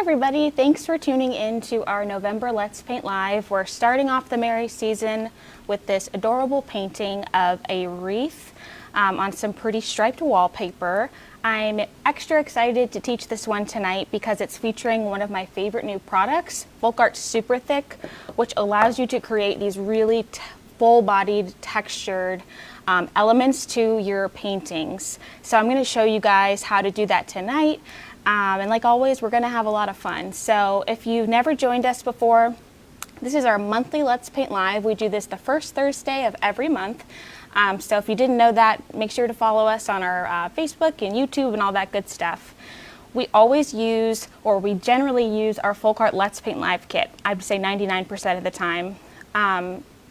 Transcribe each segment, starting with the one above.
everybody, thanks for tuning in to our November Let's Paint Live. We're starting off the merry season with this adorable painting of a wreath on some pretty striped wallpaper. I'm extra excited to teach this one tonight because it's featuring one of my favorite new products, Folk Art Super Thick, which allows you to create these really full-bodied, textured elements to your paintings. So I'm going to show you guys how to do that tonight. And like always, we're going to have a lot of fun. So if you've never joined us before, this is our monthly Let's Paint Live. We do this the first Thursday of every month. So if you didn't know that, make sure to follow us on our Facebook and YouTube and all that good stuff. We always use, or we generally use, our Folk Art Let's Paint Live kit. I'd say 99% of the time.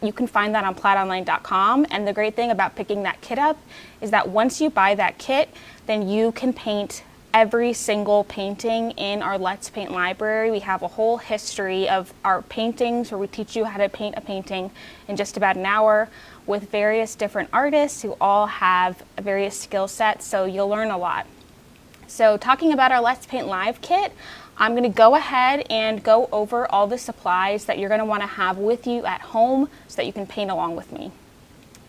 You can find that on plaidonline.com. And the great thing about picking that kit up is that once you buy that kit, then you can paint every single painting in our Let's Paint library. We have a whole history of our paintings where we teach you how to paint a painting in just about an hour with various different artists who all have various skill sets, so you'll learn a lot. So talking about our Let's Paint Live kit, I'm going to go ahead and go over all the supplies that you're going to want to have with you at home so that you can paint along with me.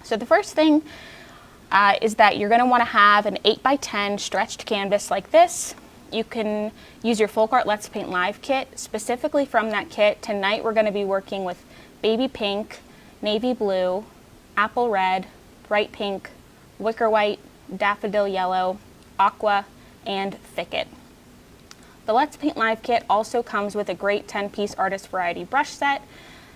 So the first thing is that you're going to want to have an 8x10 stretched canvas like this. You can use your Folk Art Let's Paint Live kit. Specifically from that kit, tonight we're going to be working with baby pink, navy blue, apple red, bright pink, wicker white, daffodil yellow, aqua, and thicket. The Let's Paint Live kit also comes with a great 10-piece artist variety brush set.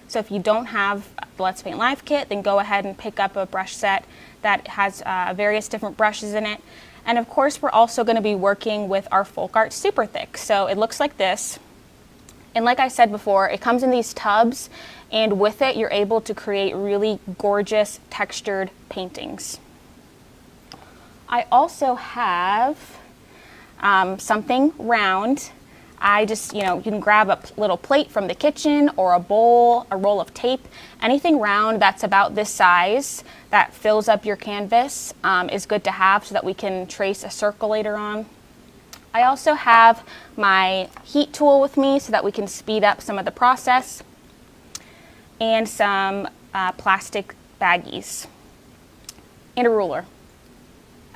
So if you don't have the Let's Paint Live kit, then go ahead and pick up a brush set that has various different brushes in it. And of course, we're also going to be working with our Folk Art Super Thick. So it looks like this. And like I said before, it comes in these tubs, and with it, you're able to create really gorgeous textured paintings. I also have something round. You can grab a little plate from the kitchen or a bowl, a roll of tape, anything round that's about this size that fills up your canvas is good to have so that we can trace a circle later on. I also have my heat tool with me so that we can speed up some of the process, and some plastic baggies and a ruler.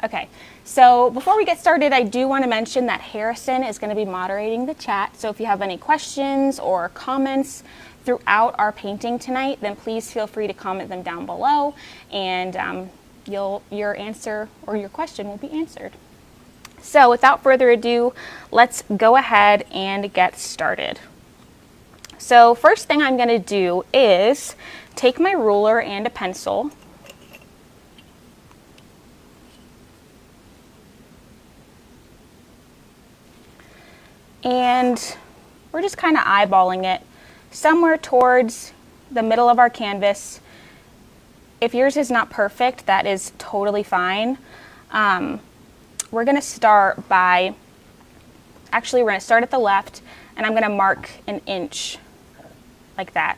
Okay, so before we get started, I do want to mention that Harrison is going to be moderating the chat. So if you have any questions or comments throughout our painting tonight, then please feel free to comment them down below, and your answer or your question will be answered. So without further ado, let's go ahead and get started. So first thing I'm going to do is take my ruler and a pencil. And we're just kind of eyeballing it somewhere towards the middle of our canvas. If yours is not perfect, that is totally fine. We're going to start by, we're going to start at the left, and I'm going to mark an inch like that.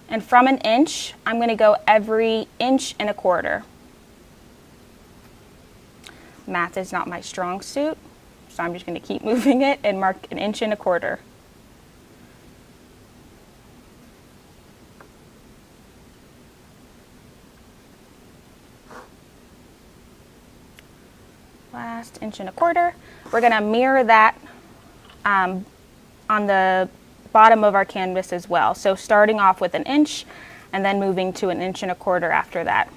And from an inch, I'm going to go every 1.25 inches. Math is not my strong suit, so I'm just going to keep moving it and mark an 1.25 inches. Last 1.25 inches. We're going to mirror that on the bottom of our canvas as well. So starting off with an inch and then moving to an 1.25 inches after that.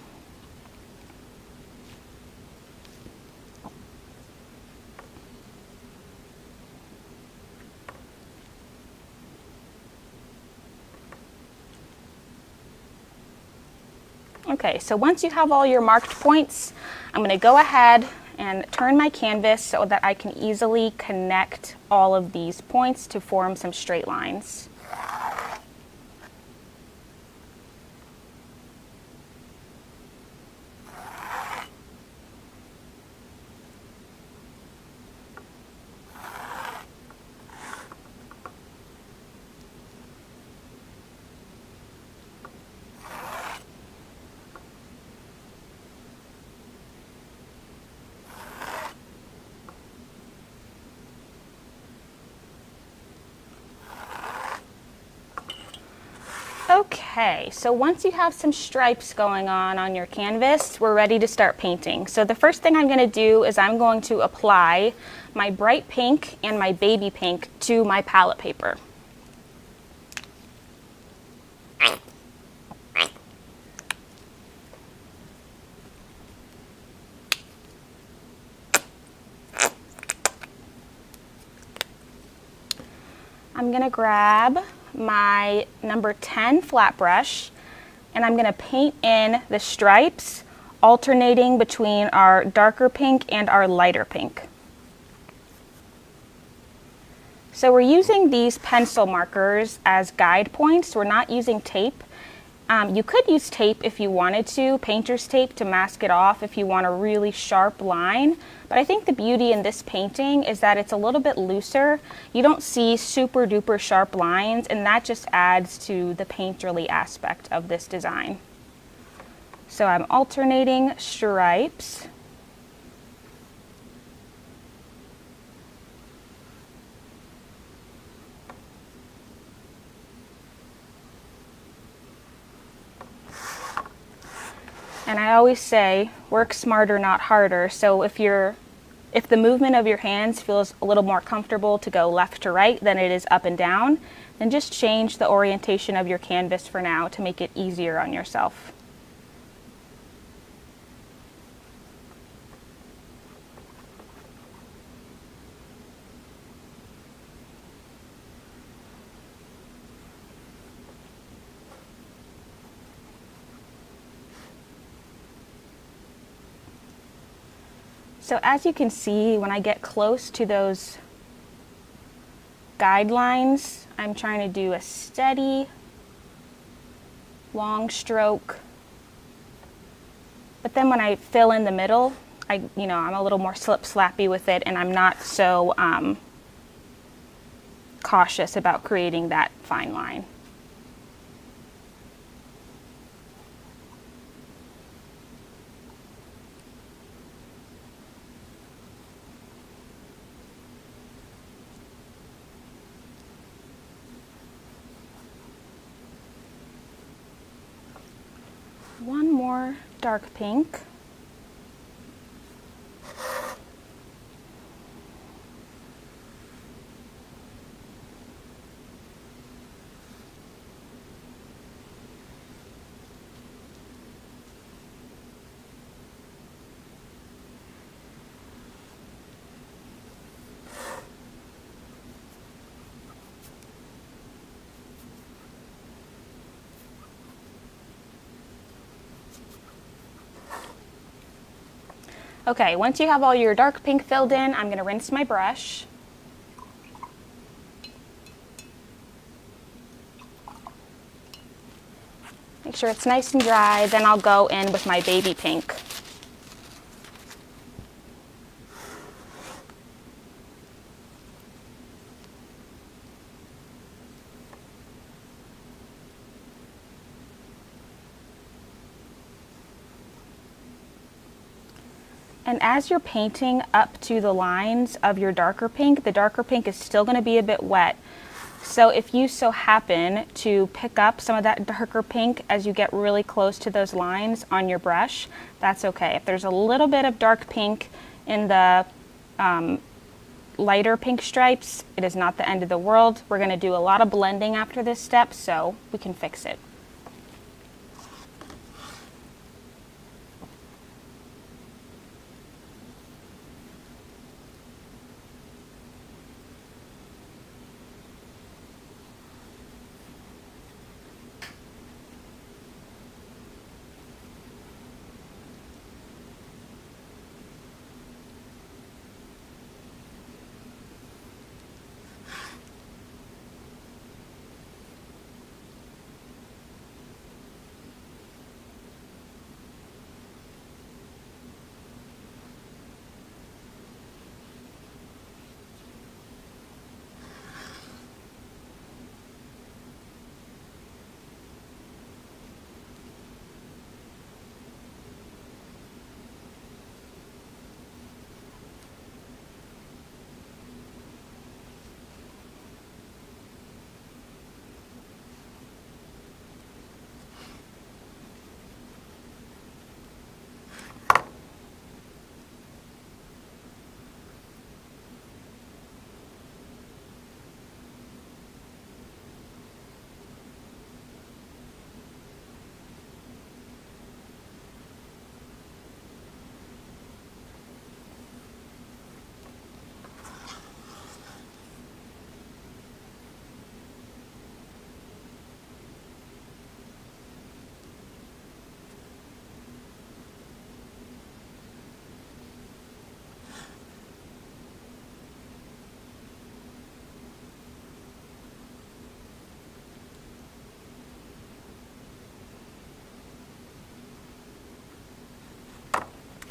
Okay, so once you have all your marked points, I'm going to go ahead and turn my canvas so that I can easily connect all of these points to form some straight lines. Okay, so once you have some stripes going on your canvas, we're ready to start painting. So the first thing I'm going to do is I'm going to apply my bright pink and my baby pink to my palette paper. I'm going to grab my number 10 flat brush and I'm going to paint in the stripes, alternating between our darker pink and our lighter pink. So we're using these pencil markers as guide points. We're not using tape. You could use tape if you wanted to, painter's tape, to mask it off if you want a really sharp line. But I think the beauty in this painting is that it's a little bit looser. You don't see super duper sharp lines, and that just adds to the painterly aspect of this design. So I'm alternating stripes. And I always say, work smarter, not harder. So if the movement of your hands feels a little more comfortable to go left to right than it is up and down, then just change the orientation of your canvas for now to make it easier on yourself. So as you can see, when I get close to those guidelines, I'm trying to do a steady, long stroke. But then when I fill in the middle, I'm a little more slip-slappy with it, and I'm not so cautious about creating that fine line. One more dark pink. Okay, once you have all your dark pink filled in, I'm going to rinse my brush. Make sure it's nice and dry, then I'll go in with my baby pink. And as you're painting up to the lines of your darker pink, the darker pink is still going to be a bit wet. So if you so happen to pick up some of that darker pink as you get really close to those lines on your brush, that's okay. If there's a little bit of dark pink in the lighter pink stripes, it is not the end of the world. We're going to do a lot of blending after this step, so we can fix it.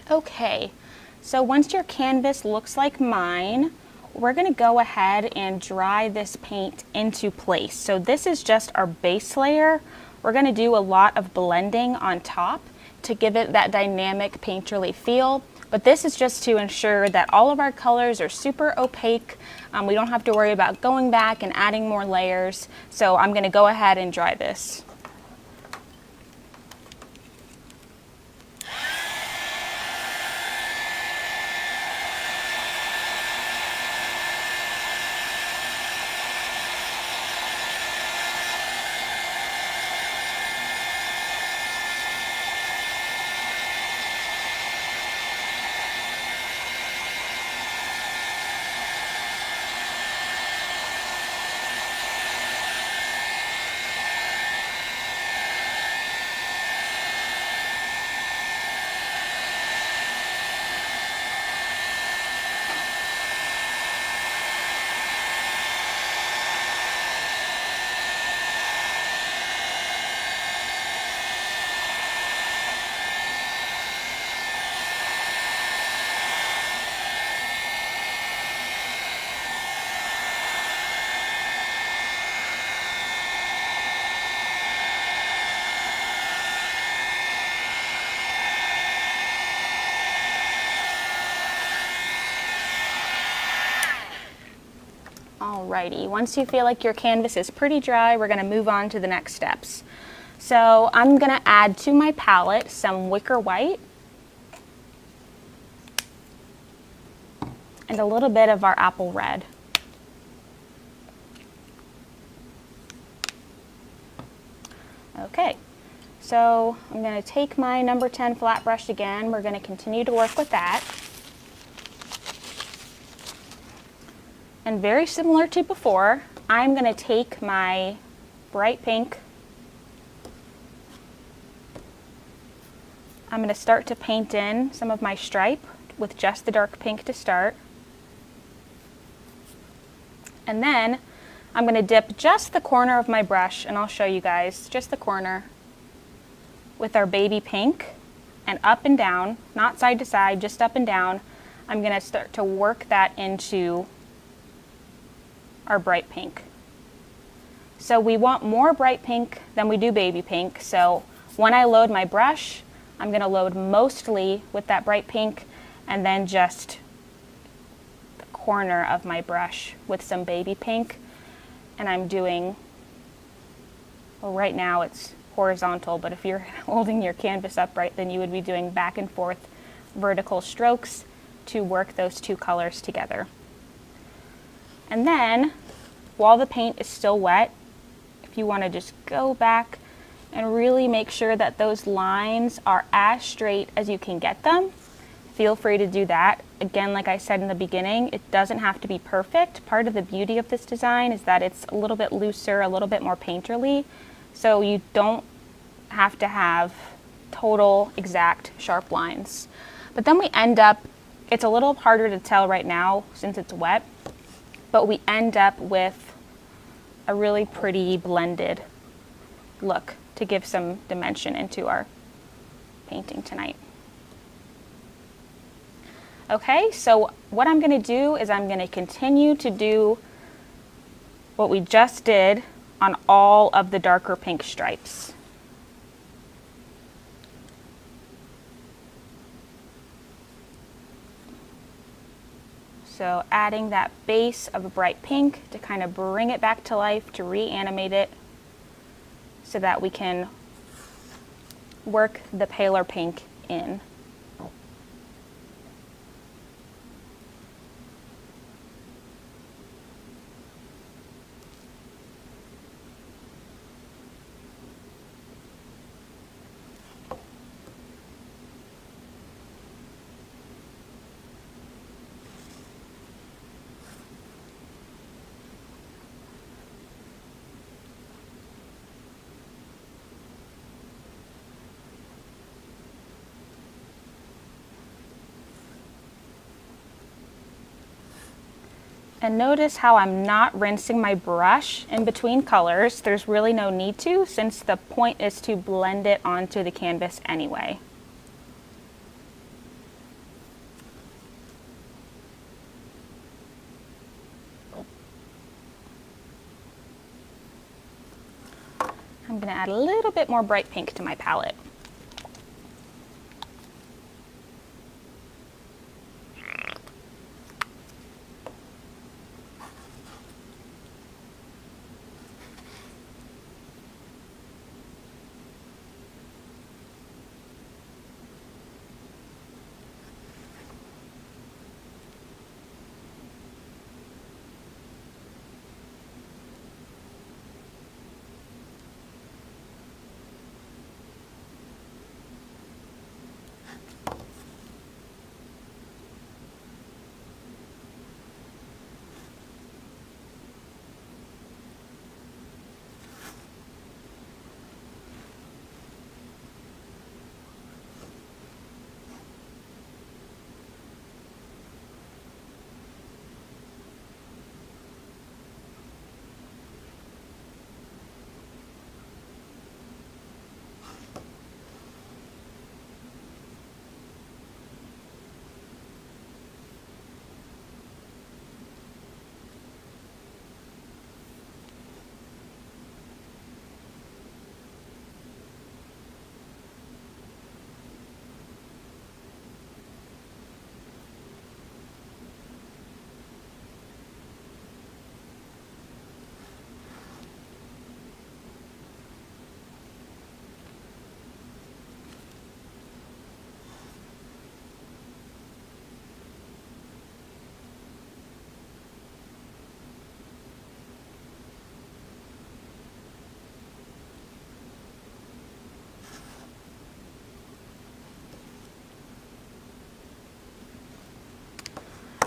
Okay, so once your canvas looks like mine, we're going to go ahead and dry this paint into place. So this is just our base layer. We're going to do a lot of blending on top to give it that dynamic painterly feel. But this is just to ensure that all of our colors are super opaque. We don't have to worry about going back and adding more layers. So I'm going to go ahead and dry this. Alrighty, once you feel like your canvas is pretty dry, we're going to move on to the next steps. So I'm going to add to my palette some wicker white and a little bit of our apple red. Okay, so I'm going to take my number 10 flat brush again. We're going to continue to work with that. And very similar to before, I'm going to take my bright pink. I'm going to start to paint in some of my stripe with just the dark pink to start. And then I'm going to dip just the corner of my brush, and I'll show you guys, just the corner, with our baby pink, and up and down, not side to side, just up and down. I'm going to start to work that into our bright pink. So we want more bright pink than we do baby pink. So when I load my brush, I'm going to load mostly with that bright pink, and then just the corner of my brush with some baby pink. And I'm doing, well, right now it's horizontal, but if you're holding your canvas upright, then you would be doing back and forth vertical strokes to work those two colors together. And then, while the paint is still wet, if you want to just go back and really make sure that those lines are as straight as you can get them, feel free to do that. Again, like I said in the beginning, it doesn't have to be perfect. Part of the beauty of this design is that it's a little bit looser, a little bit more painterly, so you don't have to have total exact sharp lines. But then we end up, it's a little harder to tell right now since it's wet, but we end up with a really pretty blended look to give some dimension into our painting tonight. Okay, so what I'm going to do is I'm going to continue to do what we just did on all of the darker pink stripes. So adding that base of a bright pink to kind of bring it back to life, to reanimate it, so that we can work the paler pink in. And notice how I'm not rinsing my brush in between colors. There's really no need to, since the point is to blend it onto the canvas anyway. going to add a little bit more bright pink to my palette.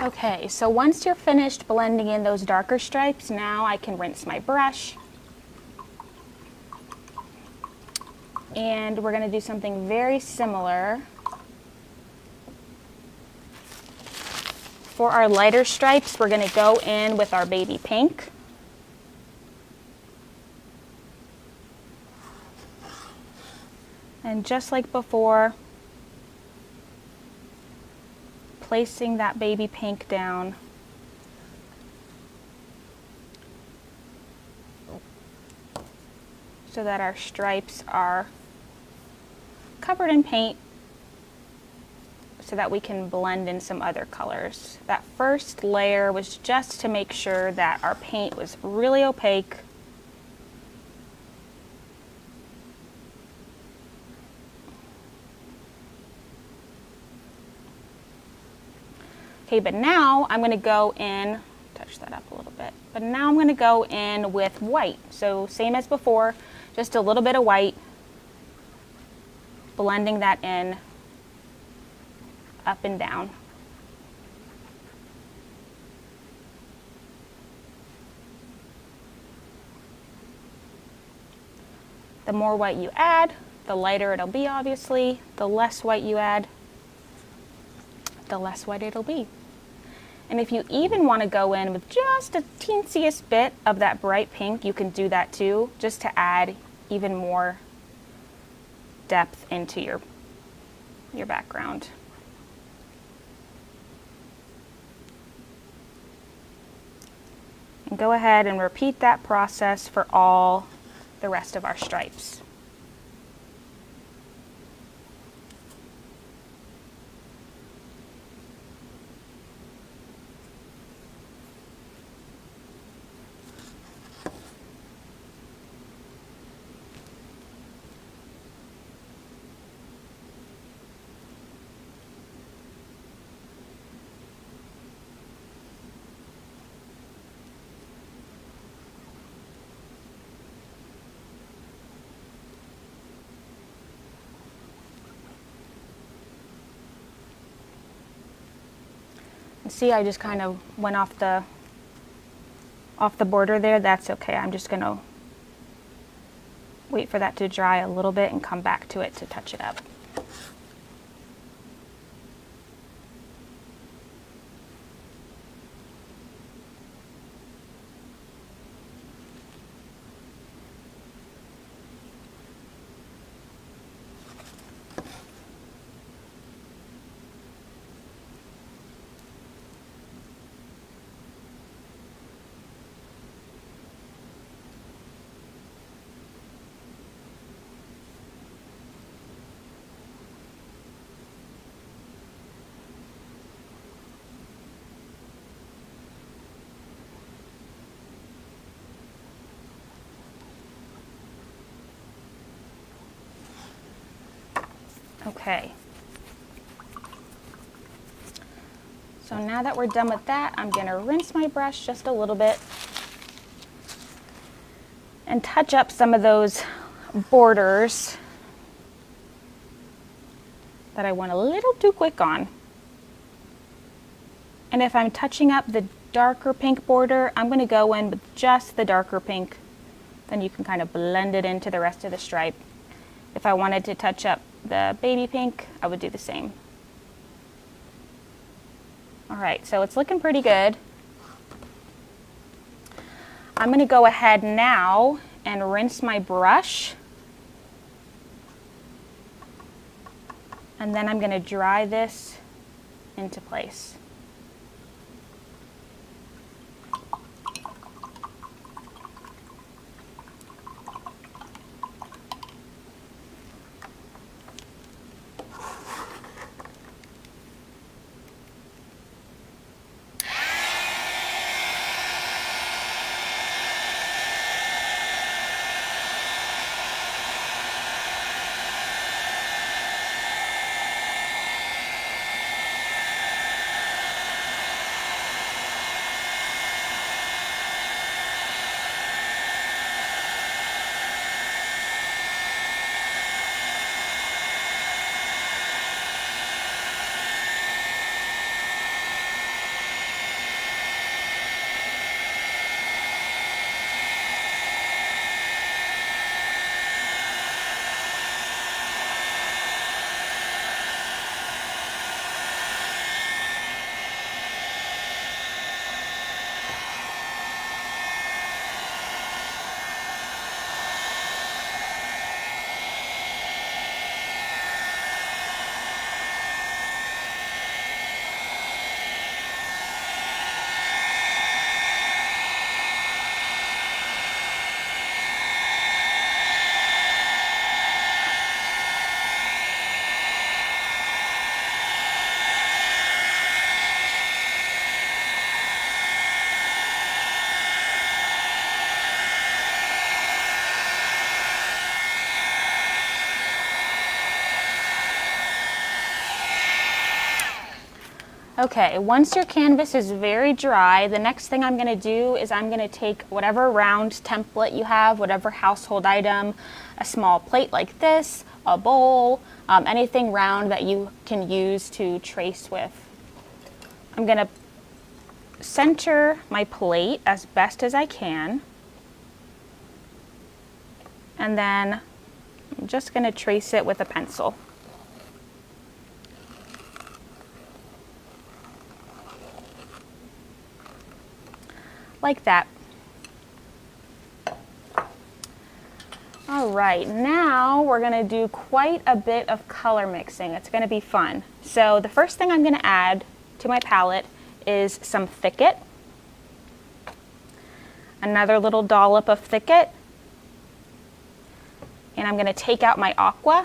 Okay, so once you're finished blending in those darker stripes, now I can rinse my brush. And we're going to do something very similar for our lighter stripes. We're going to go in with our baby pink. And just like before, placing that baby pink down. So that our stripes are covered in paint so that we can blend in some other colors. That first layer was just to make sure that our paint was really opaque. Okay, but now I'm going to go in, touch that up a little bit, but now I'm going to go in with white. So same as before, just a little bit of white, blending that in, up and down. The more white you add, the lighter it'll be, obviously. The less white you add, the less white it'll be. And if you even want to go in with just a teensiest bit of that bright pink, you can do that too, just to add even more depth into your background. And go ahead and repeat that process for all the rest of our stripes. See, I just kind of went off the border there. That's okay. I'm just going to wait for that to dry a little bit and come back to it to touch it up. Okay. So now that we're done with that, I'm going to rinse my brush just a little bit and touch up some of those borders that I went a little too quick on. And if I'm touching up the darker pink border, I'm going to go in with just the darker pink. Then you can kind of blend it into the rest of the stripe. If I wanted to touch up the baby pink, I would do the same. All right, so it's looking pretty good. I'm going to go ahead now and rinse my brush. And then I'm going to dry this into place. Okay, once your canvas is very dry, the next thing I'm going to do is I'm going to take whatever round template you have, whatever household item, a small plate like this, a bowl, anything round that you can use to trace with. I'm going to center my plate as best as I can. And then I'm just going to trace it with a pencil. Like that. All right, now we're going to do quite a bit of color mixing. It's going to be fun. So the first thing I'm going to add to my palette is some Thicket, another little dollop of Thicket, and I'm going to take out my Aqua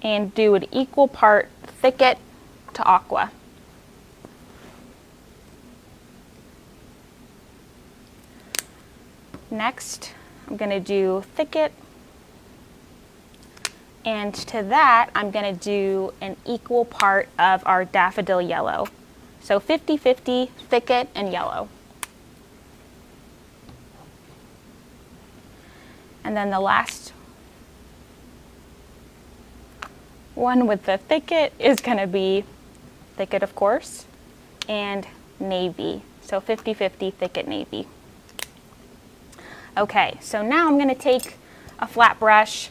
and do an equal part Thicket to Aqua. Next, I'm going to do Thicket, and to that I'm going to do an equal part of our Daffodil Yellow. So 50-50 Thicket and yellow. And then the last one with the Thicket is going to be Thicket, of course, and navy. So 50-50 Thicket navy. Okay, so now I'm going to take a flat brush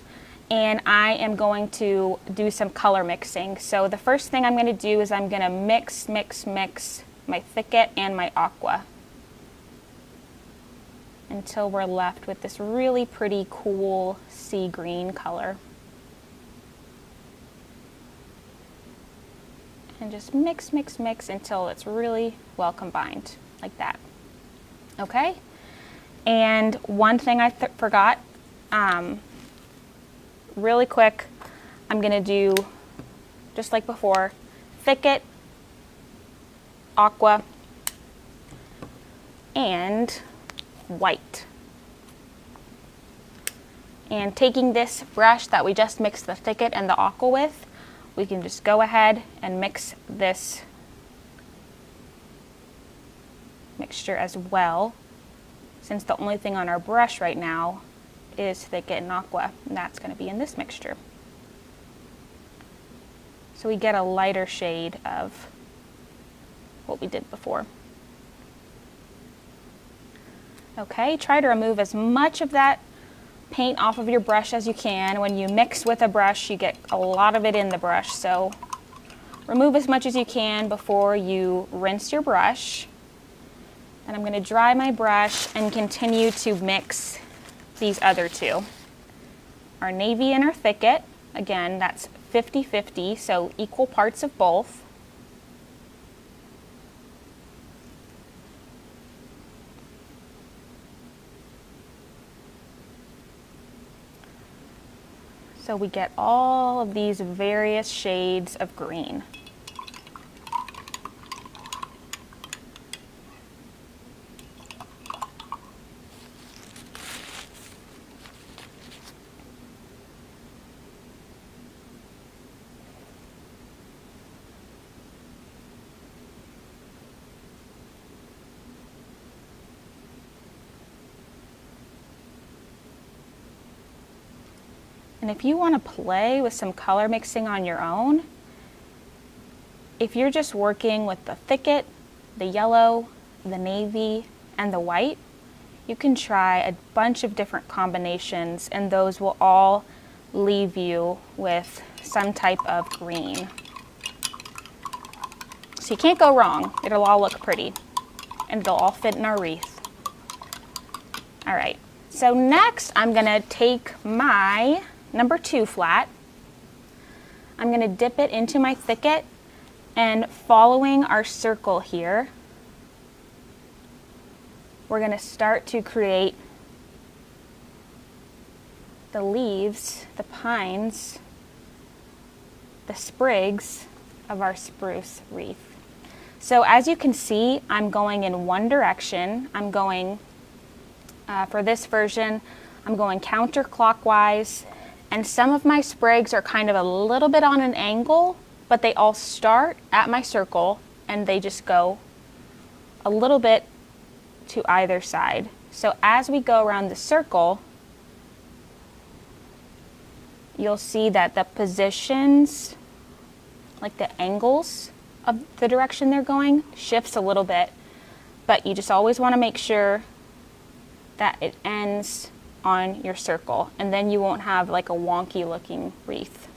and I am going to do some color mixing. So the first thing I'm going to do is I'm going to mix my Thicket and my Aqua until we're left with this really pretty cool sea green color. And just mix until it's really well combined, like that. Okay? And one thing I forgot, really quick, I'm going to do, just like before, Thicket, Aqua, and white. And taking this brush that we just mixed the thicket and the aqua with, we can just go ahead and mix this mixture as well, since the only thing on our brush right now is thicket and aqua, and that's going to be in this mixture. So we get a lighter shade of what we did before. Okay, try to remove as much of that paint off of your brush as you can. When you mix with a brush, you get a lot of it in the brush, so remove as much as you can before you rinse your brush. And I'm going to dry my brush and continue to mix these other two. Our navy and our thicket, again, that's 50-50, so equal parts of both. So we get all of these various shades of green. And if you want to play with some color mixing on your own, if you're just working with the thicket, the yellow, the navy, and the white, you can try a bunch of different combinations, and those will all leave you with some type of green. So you can't go wrong. It'll all look pretty, and it'll all fit in our wreath. All right, so next I'm gonna take my number 2 flat. I'm going to dip it into my thicket, and following our circle here, we're going to start to create the leaves, the pines, the sprigs of our spruce wreath. So as you can see, I'm going in one direction. I'm going, for this version, I'm going counterclockwise. And some of my sprigs are kind of a little bit on an angle, but they all start at my circle and they just go a little bit to either side. So as we go around the circle, you'll see that the positions, like the angles of the direction they're going, shifts a little bit, but you just always want to make sure that it ends on your circle, and then you won't have like a wonky looking wreath.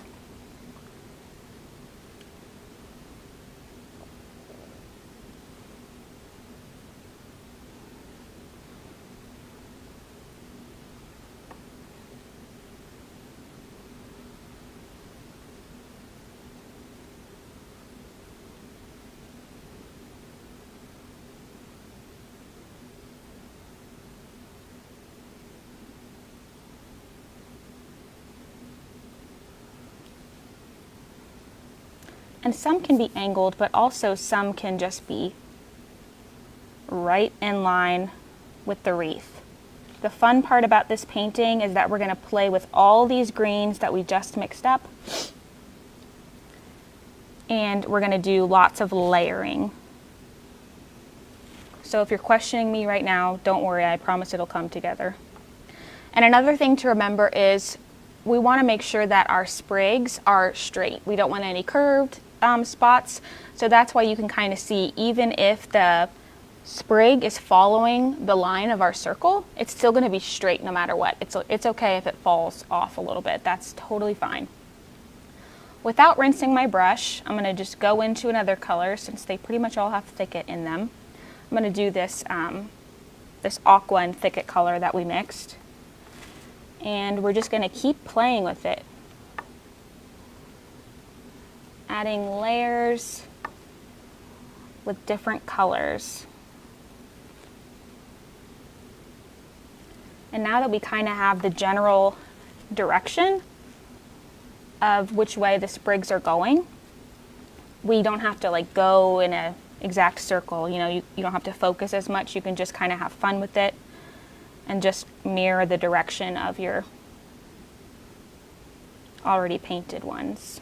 And some can be angled, but also some can just be right in line with the wreath. The fun part about this painting is that we're going to play with all these greens that we just mixed up, and we're going to do lots of layering. So if you're questioning me right now, don't worry, I promise it'll come together. And another thing to remember is we want to make sure that our sprigs are straight. We don't want any curved spots, so that's why you can kind of see, even if the sprig is following the line of our circle, it's still going to be straight no matter what. It's okay if it falls off a little bit. That's totally fine. Without rinsing my brush, I'm going to just go into another color, since they pretty much all have thicket in them. I'm going to do this this aqua and thicket color that we mixed, and we're just going to keep playing with it, adding layers with different colors. And now that we kind of have the general direction of which way the sprigs are going, we don't have to like go in a exact circle. You know, you don't have to focus as much. You can just kind of have fun with it and just mirror the direction of your already painted ones.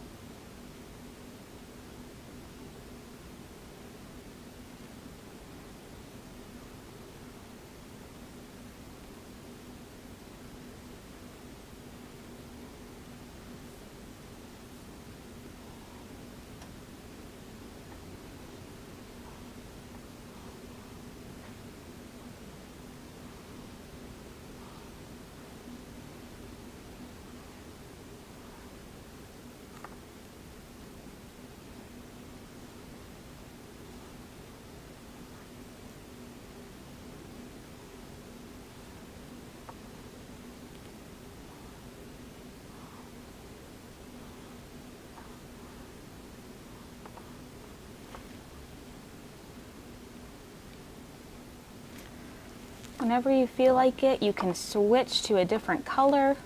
Whenever you feel like it, you can switch to a different color.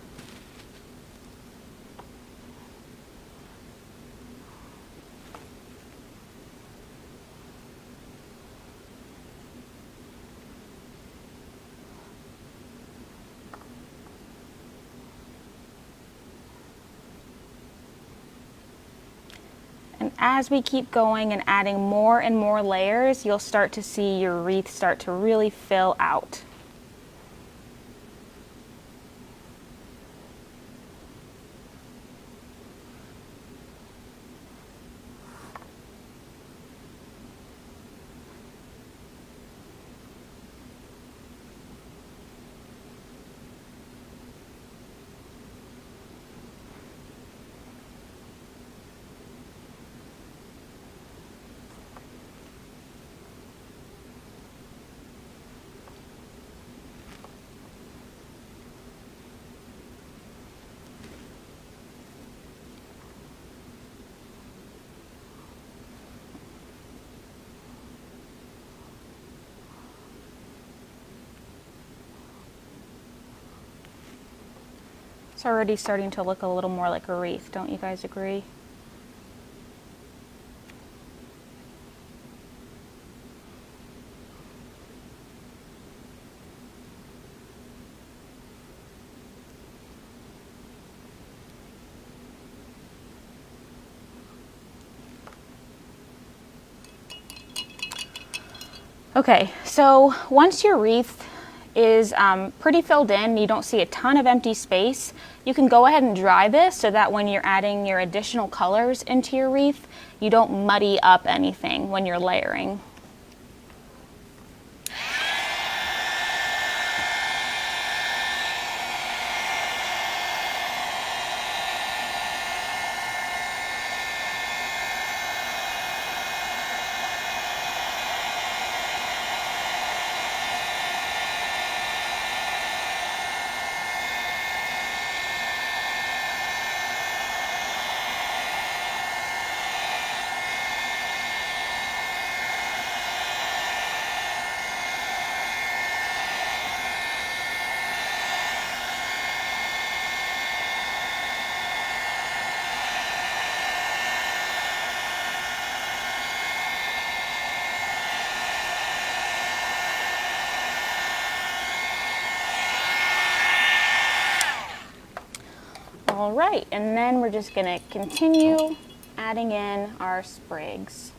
And as we keep going and adding more and more layers, you'll start to see your wreath start to really fill out. It's already starting to look a little more like a wreath, don't you guys agree? Okay, so once your wreath is pretty filled in, you don't see a ton of empty space, you can go ahead and dry this so that when you're adding your additional colors into your wreath, you don't muddy up anything when you're layering. All right, and then we're just gonna continue adding in our sprigs.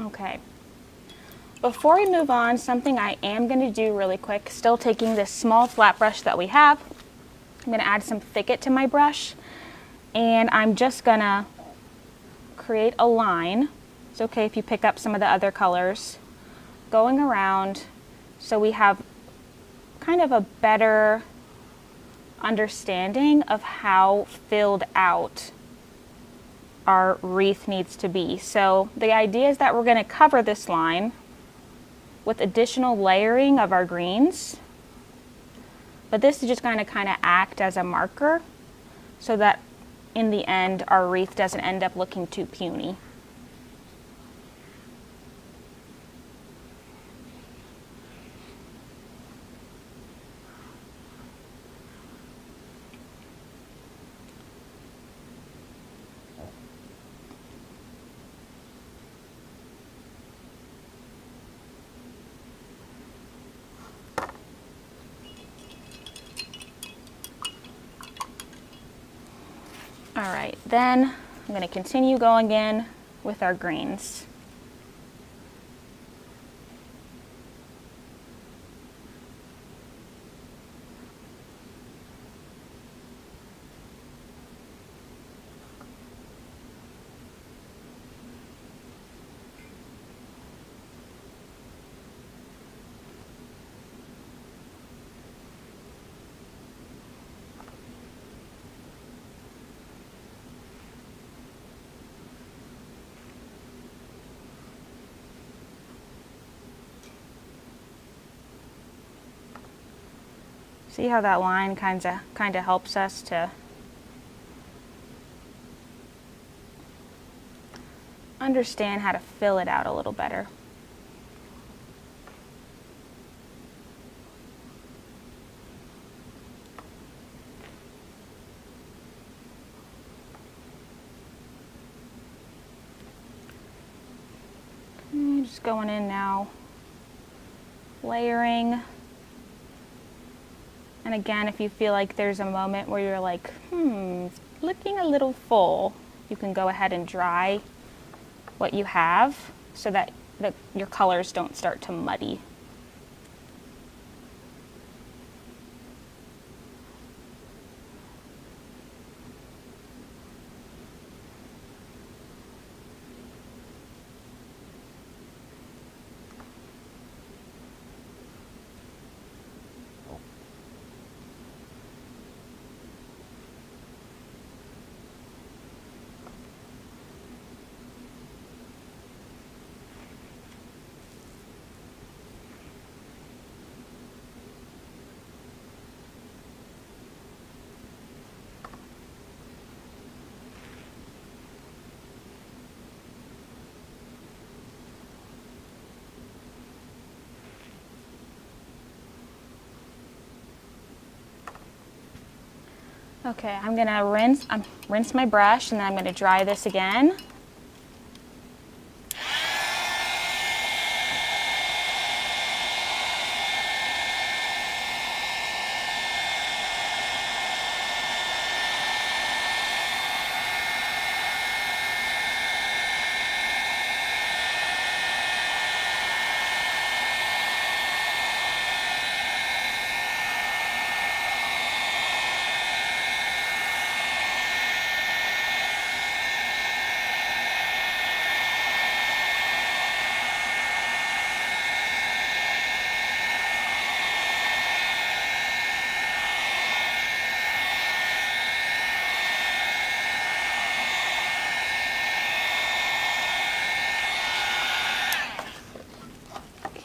Okay. Before we move on, something I am going to do really quick, still taking this small flat brush that we have, I'm going to add some thicket to my brush, and I'm just going to create a line. It's okay if you pick up some of the other colors, going around so we have kind of a better understanding of how filled out our wreath needs to be. So the idea is that we're going to cover this line with additional layering of our greens, but this is just going to kind of act as a marker so that in the end our wreath doesn't end up looking too puny. All right, then I'm going to continue going in with our greens. See how that line kind of helps us to understand how to fill it out a little better. Just going in now, layering. And again, if you feel like there's a moment where you're like, it's looking a little full, you can go ahead and dry what you have so that your colors don't start to muddy. Okay, I'm gonna rinse my brush, and then I'm gonna dry this again.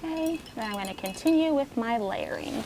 Okay, then I'm going to continue with my layering.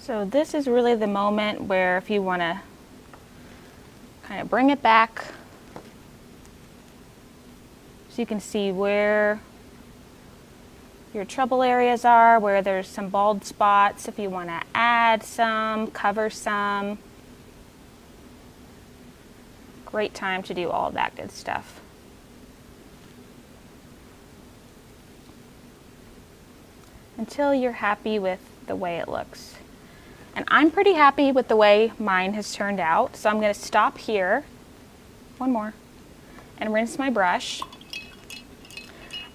So this is really the moment where if you want to kind of bring it back so you can see where your trouble areas are, where there's some bald spots, if you want to add some, cover some. Great time to do all that good stuff. Until you're happy with the way it looks. And I'm pretty happy with the way mine has turned out. So I'm going to stop here, one more, and rinse my brush.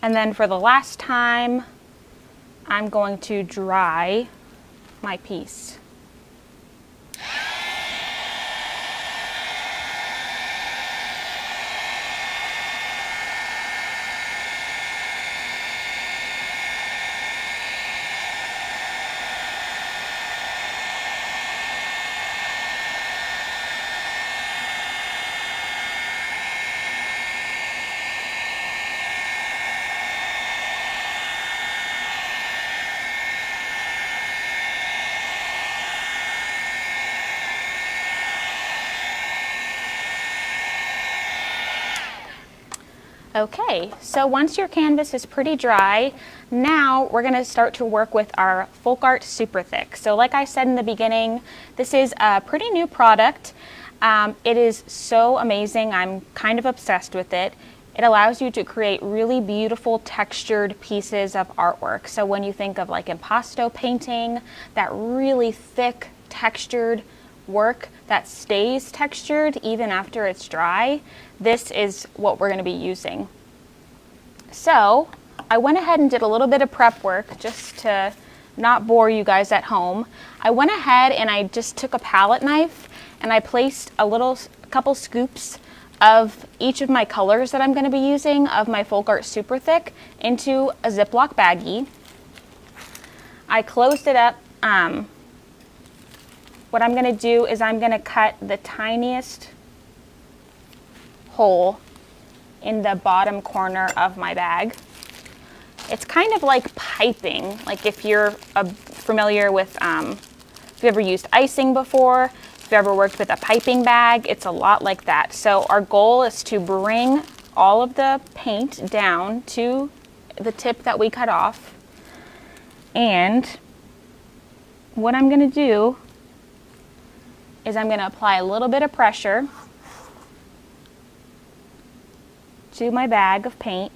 And then for the last time, I'm going to dry my piece. Okay, so once your canvas is pretty dry, now we're going to start to work with our Folk Art Super Thick. So like I said in the beginning, this is a pretty new product. It is so amazing. I'm kind of obsessed with it. It allows you to create really beautiful textured pieces of artwork. So when you think of like impasto painting, that really thick textured work that stays textured even after it's dry, this is what we're going to be using. So I went ahead and did a little bit of prep work just to not bore you guys at home. I went ahead and I just took a palette knife and I placed a couple scoops of each of my colors that I'm going to be using of my Folk Art Super Thick into a Ziploc baggie. I closed it up. What I'm going to do is I'm going to cut the tiniest hole in the bottom corner of my bag. It's kind of like piping, like if you're familiar with, if you've ever used icing before, if you've ever worked with a piping bag, it's a lot like that. So our goal is to bring all of the paint down to the tip that we cut off. And what I'm going to do is I'm going to apply a little bit of pressure to my bag of paint.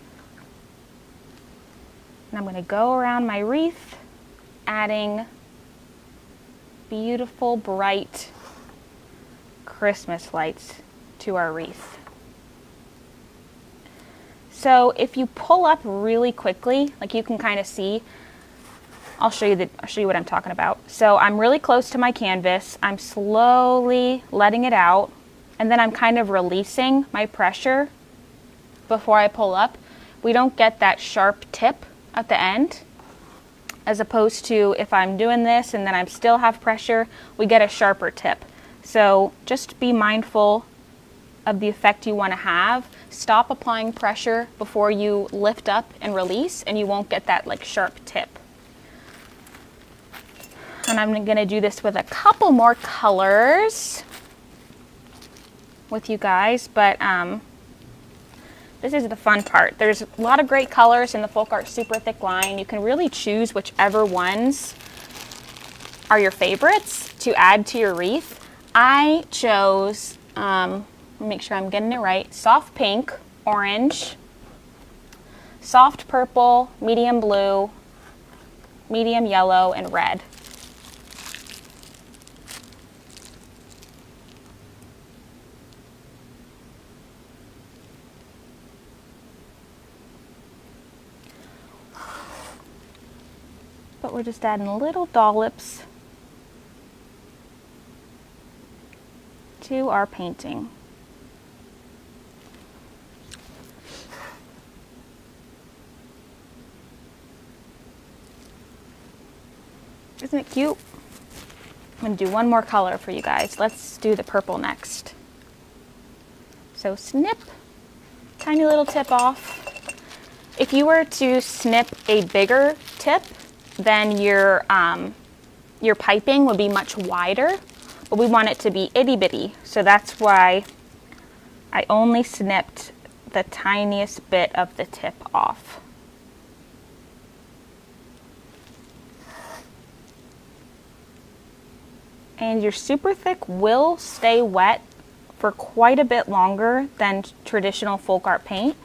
And I'm going to go around my wreath, adding beautiful, bright Christmas lights to our wreath. So if you pull up really quickly, like you can kind of see, I'll show you what I'm talking about. So I'm really close to my canvas. I'm slowly letting it out, and then I'm kind of releasing my pressure before I pull up. We don't get that sharp tip at the end, as opposed to if I'm doing this and then I still have pressure, we get a sharper tip. So just be mindful of the effect you want to have. Stop applying pressure before you lift up and release, and you won't get that like sharp tip. And I'm going to do this with a couple more colors with you guys, but this is the fun part. There's a lot of great colors in the Folk Art Super Thick line. You can really choose whichever ones are your favorites to add to your wreath. I chose, make sure I'm getting it right, soft pink, orange, soft purple, medium blue, medium yellow, and red. But we're just adding little dollops to our painting. Isn't it cute? I'm going to do one more color for you guys. Let's do the purple next. So snip, tiny little tip off. If you were to snip a bigger tip than your your piping would be much wider, but we want it to be itty bitty. So that's why I only snipped the tiniest bit of the tip off. And your super thick will stay wet for quite a bit longer than traditional folk art paint.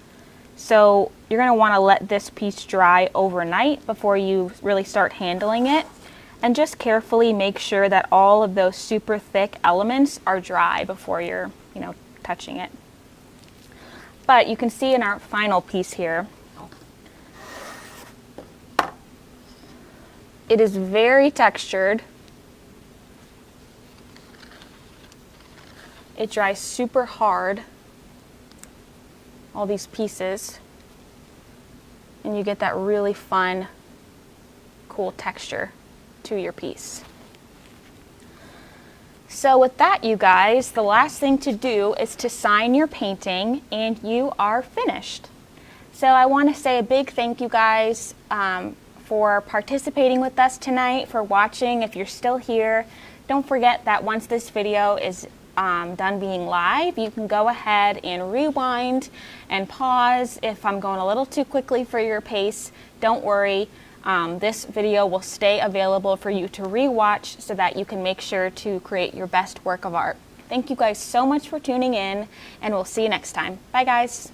So you're going to want to let this piece dry overnight before you really start handling it. And just carefully make sure that all of those super thick elements are dry before you're, touching it. But you can see in our final piece here, it is very textured. It dries super hard, all these pieces, and you get that really fun, cool texture to your piece. So with that, you guys, the last thing to do is to sign your painting and you are finished. So I want to say a big thank you guys for participating with us tonight, for watching. If you're still here, don't forget that once this video is done being live, you can go ahead and rewind and pause if I'm going a little too quickly for your pace. Don't worry. This video will stay available for you to rewatch so that you can make sure to create your best work of art. Thank you guys so much for tuning in, and we'll see you next time. Bye guys.